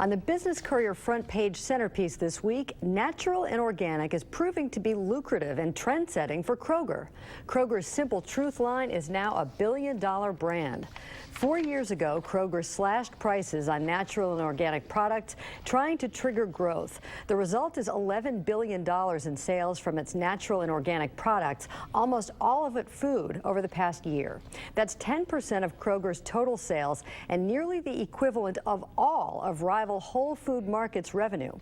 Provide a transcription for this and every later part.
On the Business Courier front page centerpiece this week, natural and organic is proving to be lucrative and trend-setting for Kroger. Kroger's Simple Truth line is now a billion-dollar brand. 4 years ago, Kroger slashed prices on natural and organic products, trying to trigger growth. The result is $11 billion in sales from its natural and organic products, almost all of it food, over the past year. That's 10% of Kroger's total sales and nearly the equivalent of all of rival Whole Food Market's revenue.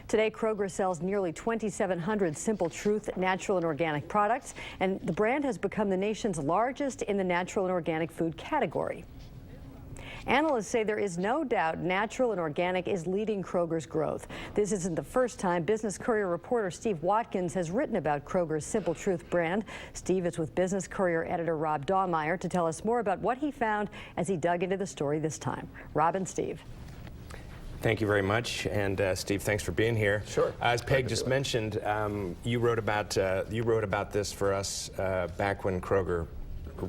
Today, Kroger sells nearly 2,700 Simple Truth natural and organic products, and the brand has become the nation's largest in the natural and organic food category. Analysts say there is no doubt natural and organic is leading Kroger's growth. This isn't the first time. Business Courier reporter Steve Watkins has written about Kroger's Simple Truth brand. Steve is with Business Courier editor Rob Dahlmeyer to tell us more about what he found as he dug into the story this time. Rob and Steve. Thank you very much, and Steve, thanks for being here. Sure. As Peg just mentioned, you wrote about this for us back when Kroger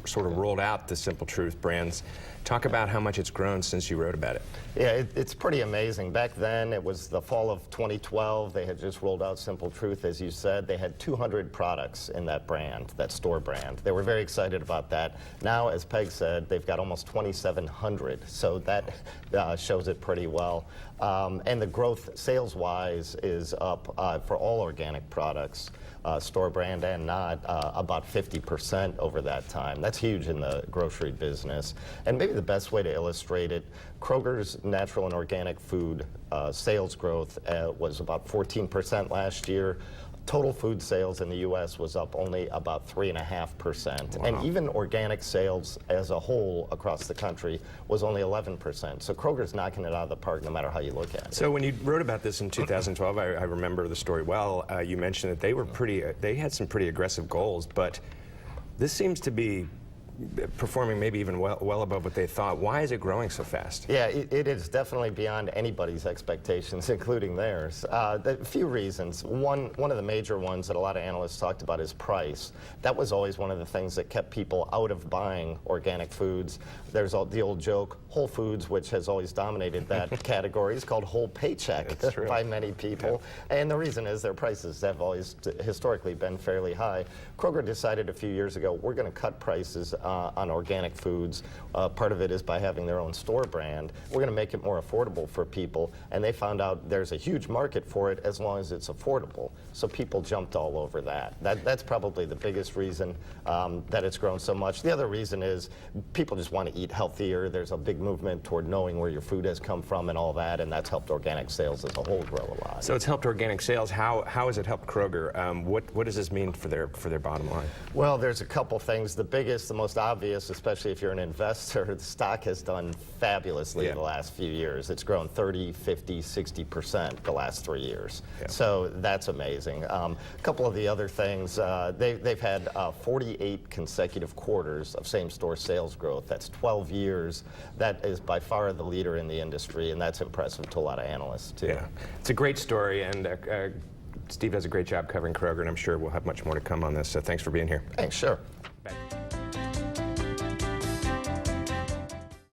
sort of rolled out the Simple Truth brands. Talk about how much it's grown since you wrote about it. Yeah, it's pretty amazing. Back then, it was the fall of 2012. They had just rolled out Simple Truth, as you said. They had 200 products in that brand, that store brand. They were very excited about that. Now, as Peg said, they've got almost 2,700, so that shows it pretty well. And the growth sales-wise is up for all organic products, store brand and not, about 50% over that time. That's huge in the grocery business. And maybe the best way to illustrate it, Kroger's natural and organic food sales growth was about 14% last year. Total food sales in the U.S. was up only about 3.5%. Wow. And even organic sales as a whole across the country was only 11%. So Kroger's knocking it out of the park no matter how you look at it. So when you wrote about this in 2012, I remember the story well. You mentioned that they had some pretty aggressive goals, but this seems to be performing maybe even well above what they thought. Why is it growing so fast? Yeah, it is definitely beyond anybody's expectations, including theirs. A few reasons. One of the major ones that a lot of analysts talked about is price. That was always one of the things that kept people out of buying organic foods. There's the old joke, Whole Foods, which has always dominated that category, is called Whole Paycheck by many people. Yeah. And the reason is their prices have always historically been fairly high. Kroger decided a few years ago, we're going to cut prices on organic foods. Part of it is by having their own store brand. We're going to make it more affordable for people, and they found out there's a huge market for it as long as it's affordable. So people jumped all over that. That's probably the biggest reason that it's grown so much. The other reason is people just want to eat healthier. There's a big movement toward knowing where your food has come from and all that, and that's helped organic sales as a whole grow a lot. So it's helped organic sales. How has it helped Kroger? What does this mean for their bottom line? Well, there's a couple things. The biggest, the most obvious, especially if you're an investor, the stock has done fabulously in the last few years. It's grown 30, 50, 60% the last 3 years. Yeah. So that's amazing. A couple of the other things, they've had 48 consecutive quarters of same-store sales growth. That's 12 years. That is by far the leader in the industry, and that's impressive to a lot of analysts, too. Yeah. It's a great story, and Steve does a great job covering Kroger, and I'm sure we'll have much more to come on this. So thanks for being here. Thanks, sure. Bye.